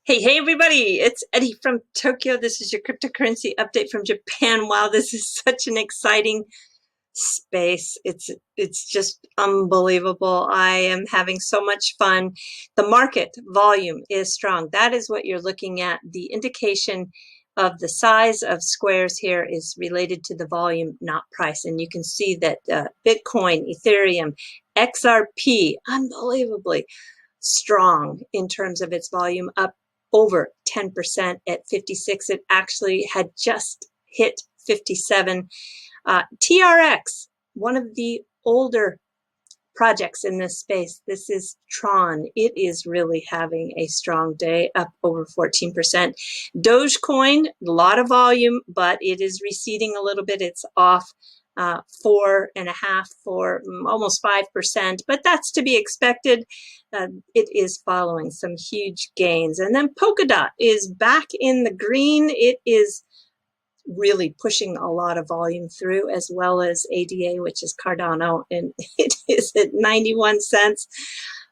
Hey everybody, it's Eddie from Tokyo. This is your cryptocurrency update from Japan. Wow, this is such an exciting space. It's just unbelievable. I am having so much fun. The market volume is strong. That is what you're looking at. The indication of the size of squares here is related to the volume, not price. And you can see that Bitcoin, Ethereum, XRP, unbelievably strong in terms of its volume, up over 10% at 56. It actually had just hit 57. TRX, one of the older projects in this space. This is Tron. It is really having a strong day, up over 14%. Dogecoin, a lot of volume, but it is receding a little bit. It's off 4.5% for almost 5%, but that's to be expected. It is following some huge gains. And then Polkadot is back in the green. It is really pushing a lot of volume through, as well as ADA, which is Cardano, and it is at 91 cents.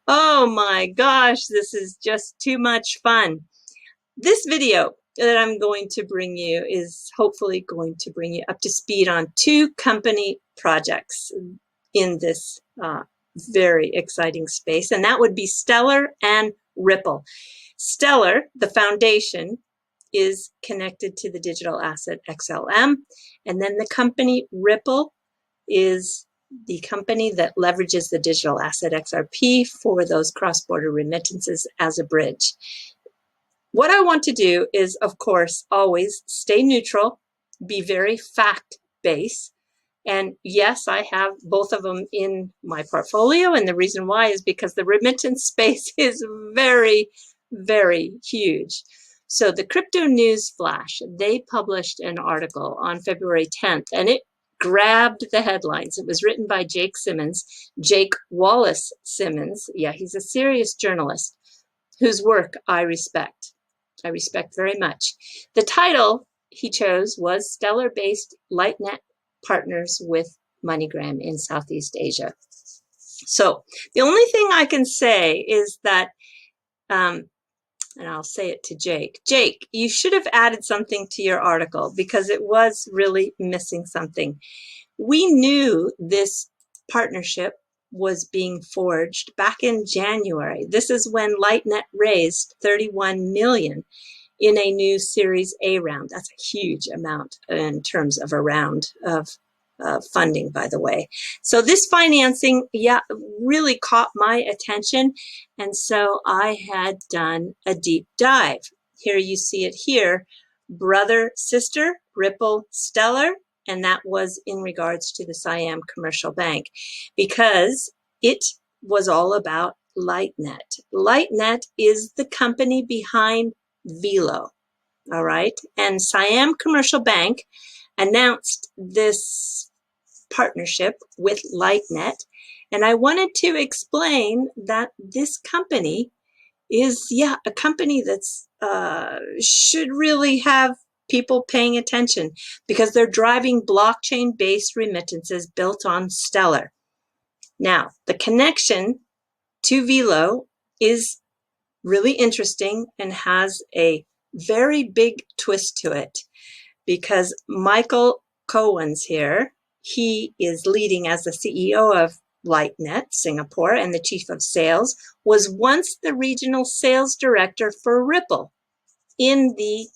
Oh my gosh, this is just too much fun. This video that I'm going to bring you is hopefully going to bring you up to speed on two company projects in this very exciting space, and that would be Stellar and Ripple. Stellar, the foundation, is connected to the digital asset XLM, and then the company Ripple is the company that leverages the digital asset XRP for those cross-border remittances as a bridge. What I want to do is, of course, always stay neutral, be very fact-based. And yes, I have both of them in my portfolio. And the reason why is because the remittance space is very, very huge. So the Crypto News Flash, they published an article on February 10th, and it grabbed the headlines. It was written by Jake Wallace Simmons. Yeah, he's a serious journalist whose work I respect. I respect very much. The title he chose was Stellar-Based Lightnet Partners with MoneyGram in Southeast Asia. So the only thing I can say is that, and I'll say it to Jake, you should have added something to your article because it was really missing something. We knew this partnership was being forged back in January. This is when Lightnet raised 31 million in a new Series A round. That's a huge amount in terms of a round of funding, by the way. So this financing, yeah, really caught my attention. And so I had done a deep dive. Here you see it here, brother, sister, Ripple, Stellar, and that was in regards to the Siam Commercial Bank, because it was all about Lightnet. Lightnet is the company behind Velo, all right? And Siam Commercial Bank announced this partnership with Lightnet, and I wanted to explain that this company is, yeah, a company that's should really have people paying attention because they're driving blockchain-based remittances built on Stellar. Now, the connection to Velo is really interesting and has a very big twist to it because Micheal Cowans here, he is leading as the CEO of Lightnet Singapore and the chief of sales, was once the regional sales director for Ripple in the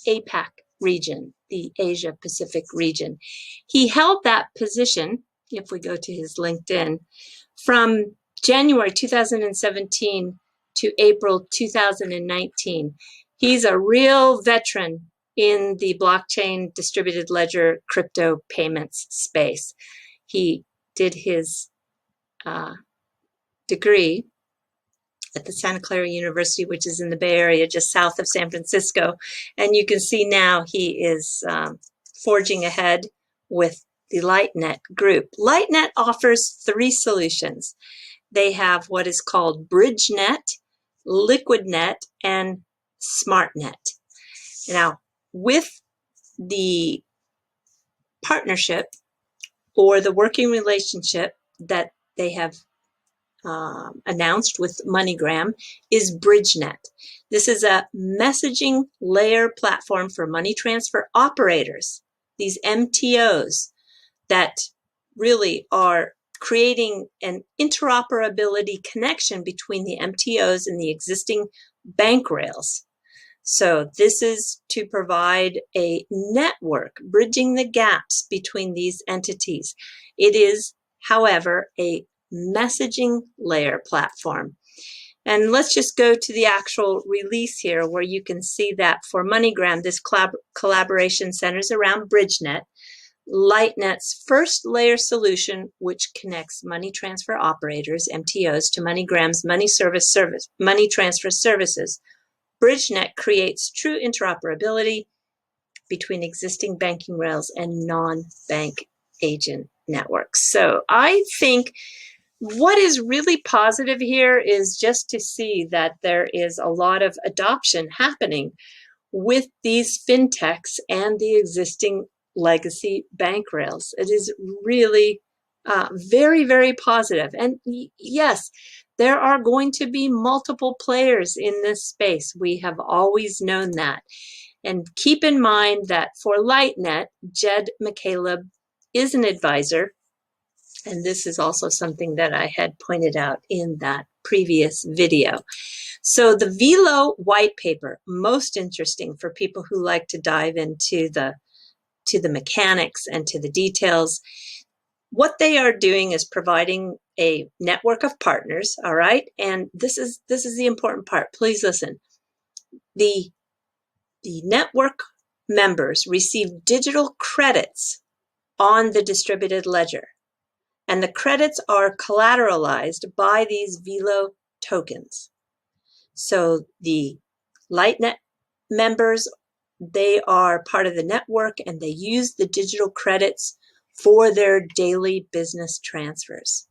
APAC region, the Asia Pacific region. He held that position, if we go to his LinkedIn, from January 2017 to April 2019. He's a real veteran in the blockchain distributed ledger crypto payments space. He did his degree at the Santa Clara University, which is in the Bay Area, just south of San Francisco. And you can see now he is forging ahead with the Lightnet group. Lightnet offers three solutions. They have what is called BridgeNet, LiquidNet, and SmartNet. Now, with the partnership or the working relationship that they have announced with MoneyGram is BridgeNet. This is a messaging layer platform for money transfer operators, these MTOs that really are creating an interoperability connection between the MTOs and the existing bank rails. So this is to provide a network bridging the gaps between these entities. It is, however, a messaging layer platform. And let's just go to the actual release here where you can see that for MoneyGram, this collaboration centers around BridgeNet, Lightnet's first layer solution, which connects money transfer operators, MTOs, to MoneyGram's money transfer services. BridgeNet creates true interoperability between existing banking rails and non-bank agent networks. So I think what is really positive here is just to see that there is a lot of adoption happening with these fintechs and the existing legacy bank rails. It is really very, very positive. And yes, there are going to be multiple players in this space. We have always known that. And keep in mind that for Lightnet, Jed McCaleb is an advisor. And this is also something that I had pointed out in that previous video. So the Velo white paper, most interesting for people who like to dive into the mechanics and to the details. What they are doing is providing a network of partners, all right? And this is the important part. Please listen. The network members receive digital credits on the distributed ledger. And the credits are collateralized by these Velo tokens. So the Lightnet members, they are part of the network and they use the digital credits for their daily business transfers.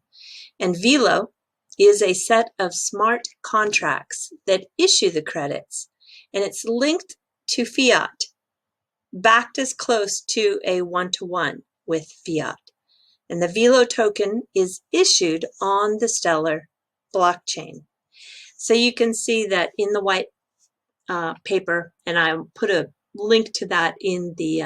And Velo is a set of smart contracts that issue the credits, and it's linked to fiat, backed as close to a one-to-one with fiat. And the Velo token is issued on the Stellar blockchain. So you can see that in the white paper, and I'll put a link to that in the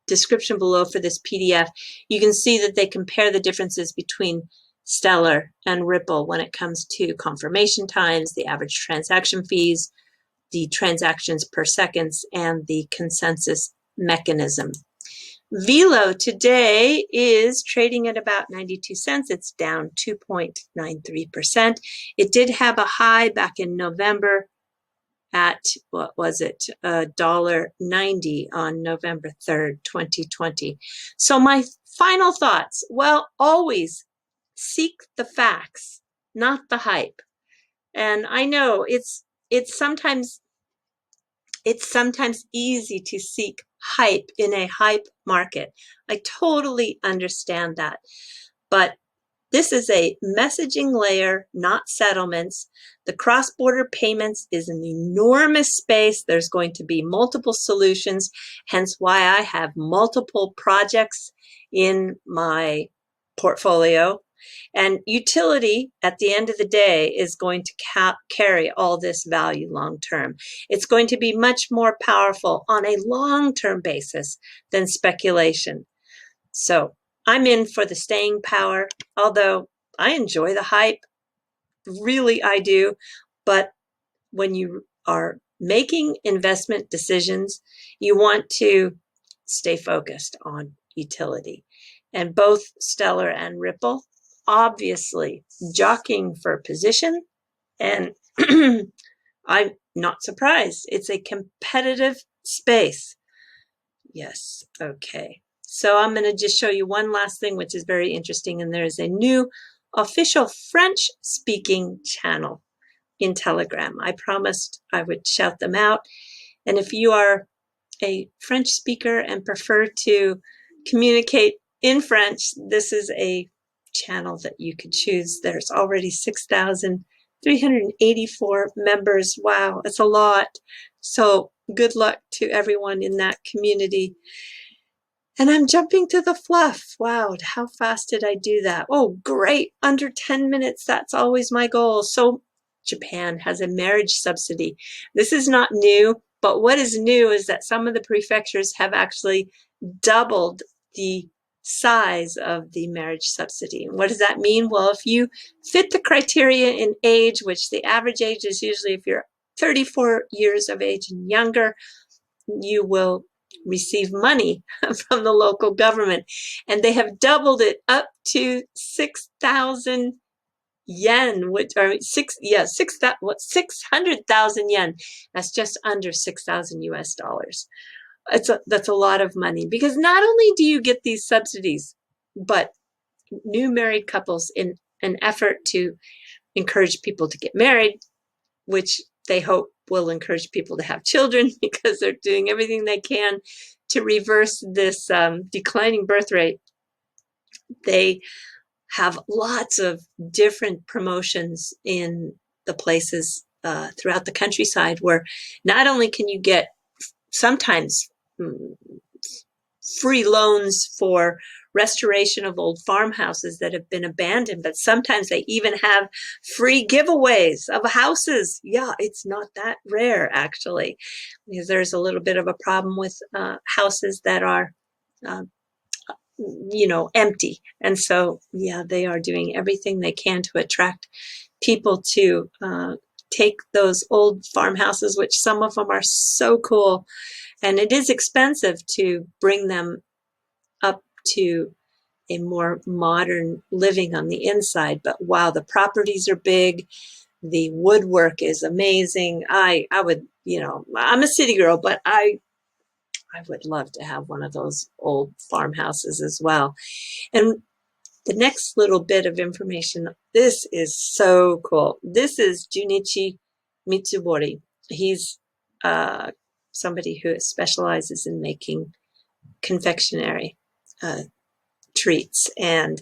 description below for this PDF, you can see that they compare the differences between Stellar and Ripple when it comes to confirmation times, the average transaction fees, the transactions per seconds, and the consensus mechanism. Velo today is trading at about 92 cents. It's down 2.93%. It did have a high back in November at, what was it, $1.90 on November 3rd, 2020. So my final thoughts, well, always seek the facts, not the hype. And I know it's sometimes easy to seek hype in a hype market. I totally understand that. But this is a messaging layer, not settlements. The cross-border payments is an enormous space. There's going to be multiple solutions, hence why I have multiple projects in my portfolio. And utility, at the end of the day, is going to carry all this value long term. It's going to be much more powerful on a long-term basis than speculation. So I'm in for the staying power, although I enjoy the hype. Really, I do. But when you are making investment decisions, you want to stay focused on utility. And both Stellar and Ripple, obviously jockeying for position, and I'm not surprised. It's a competitive space. Yes, okay. So I'm going to just show you one last thing, which is very interesting, and there is a new official French-speaking channel in Telegram. I promised I would shout them out, and if you are a French speaker and prefer to communicate in French, this is a channel that you could choose. There's already 6,384 members. Wow, it's a lot. So good luck to everyone in that community. And I'm jumping to the fluff. Wow, how fast did I do that? Oh, great. Under 10 minutes. That's always my goal. So Japan has a marriage subsidy. This is not new, but what is new is that some of the prefectures have actually doubled the size of the marriage subsidy. And what does that mean? Well, if you fit the criteria in age, which the average age is usually if you're 34 years of age and younger, you will receive money from the local government. And they have doubled it up to 6,000 yen, which are 600,000 yen. That's just under 6,000 US dollars. That's a lot of money, because not only do you get these subsidies, but new married couples, in an effort to encourage people to get married, which they hope will encourage people to have children, because they're doing everything they can to reverse this declining birth rate. They have lots of different promotions in the places throughout the countryside, where not only can you get sometimes free loans for restoration of old farmhouses that have been abandoned, but sometimes they even have free giveaways of houses. Yeah, it's not that rare, actually, because there's a little bit of a problem with houses that are empty. And so, yeah, they are doing everything they can to attract people to take those old farmhouses, which some of them are so cool. And it is expensive to bring them up to a more modern living on the inside. But wow, the properties are big. The woodwork is amazing. I would, I'm a city girl, but I would love to have one of those old farmhouses as well. And the next little bit of information, this is so cool. This is Junichi Mitsubori. He's somebody who specializes in making confectionery treats, and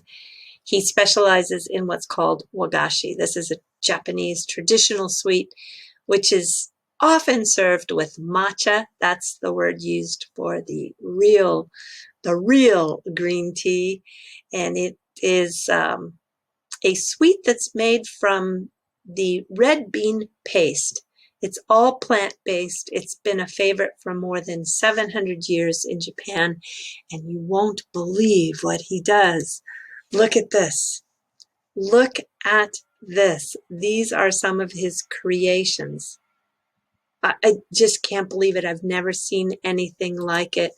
he specializes in what's called wagashi. This is a Japanese traditional sweet, which is often served with matcha. That's the word used for the real green tea, and it is a sweet that's made from the red bean paste. It's all plant-based. It's been a favorite for more than 700 years in Japan, and you won't believe what he does. Look at this. Look at this. These are some of his creations. I just can't believe it. I've never seen anything like it.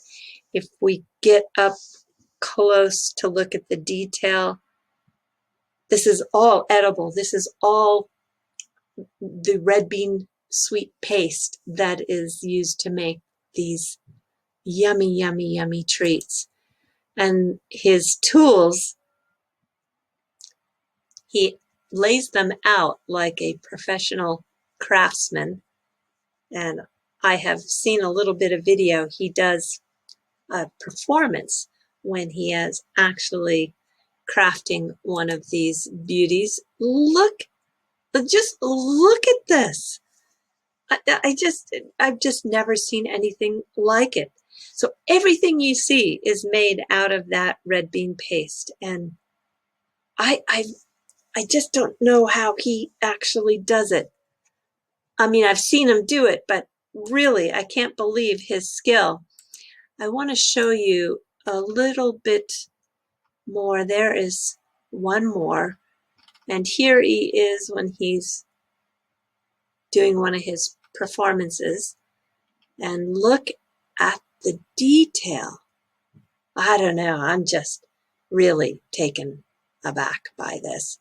If we get up close to look at the detail, this is all edible. This is all the red bean sweet paste that is used to make these yummy, yummy, yummy treats. And his tools, he lays them out like a professional craftsman. And I have seen a little bit of video. He does a performance when he is actually crafting one of these beauties. Just look at this. I've just never seen anything like it. So everything you see is made out of that red bean paste. And I just don't know how he actually does it. I mean, I've seen him do it, but really, I can't believe his skill. I want to show you a little bit more. There is one more. And here he is when he's doing one of his performances. And look at the detail. I don't know. I'm just really taken aback by this.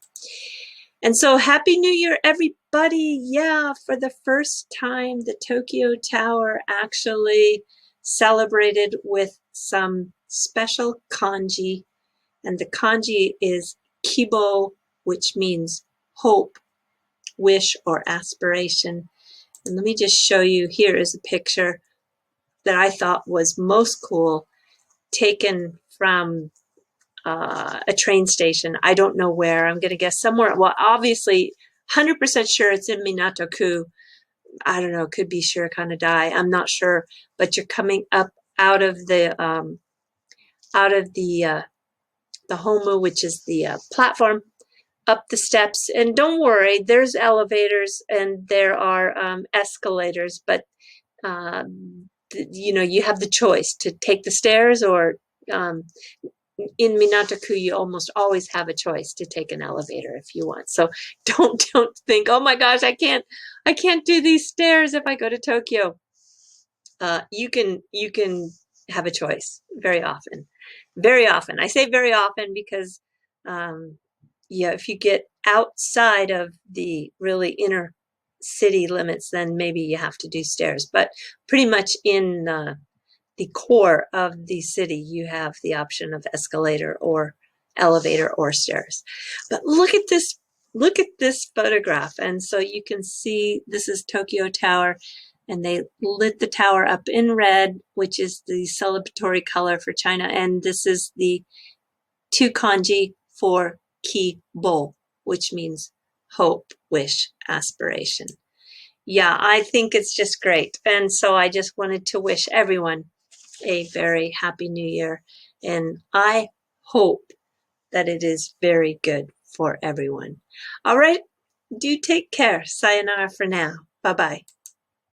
And so Happy New Year, everybody. Yeah, for the first time, the Tokyo Tower actually celebrated with some special kanji. And the kanji is kibo, which means hope, wish, or aspiration. And let me just show you. Here is a picture that I thought was most cool, taken from a train station. I don't know where. I'm going to guess somewhere. Well, obviously, 100% sure it's in Minato-ku. I don't know. It could be Shirakanadai. I'm not sure. But you're coming up out of the out of the Homu, which is the platform, up the steps. And don't worry, there's elevators and there are escalators, but you have the choice to take the stairs or in Minato-ku, you almost always have a choice to take an elevator if you want. So don't think, oh my gosh, I can't do these stairs if I go to Tokyo. You can have a choice very often. Very often. I say very often because if you get outside of the really inner city limits, then maybe you have to do stairs. But pretty much in the core of the city, you have the option of escalator or elevator or stairs. But look at this photograph. And so you can see this is Tokyo Tower, and they lit the tower up in red, which is the celebratory color for China. And this is the 2 kanji for Ki-bo, which means hope, wish, aspiration. Yeah, I think it's just great. And so I just wanted to wish everyone a very happy new year. And I hope that it is very good for everyone. All right, do take care. Sayonara for now. Bye-bye.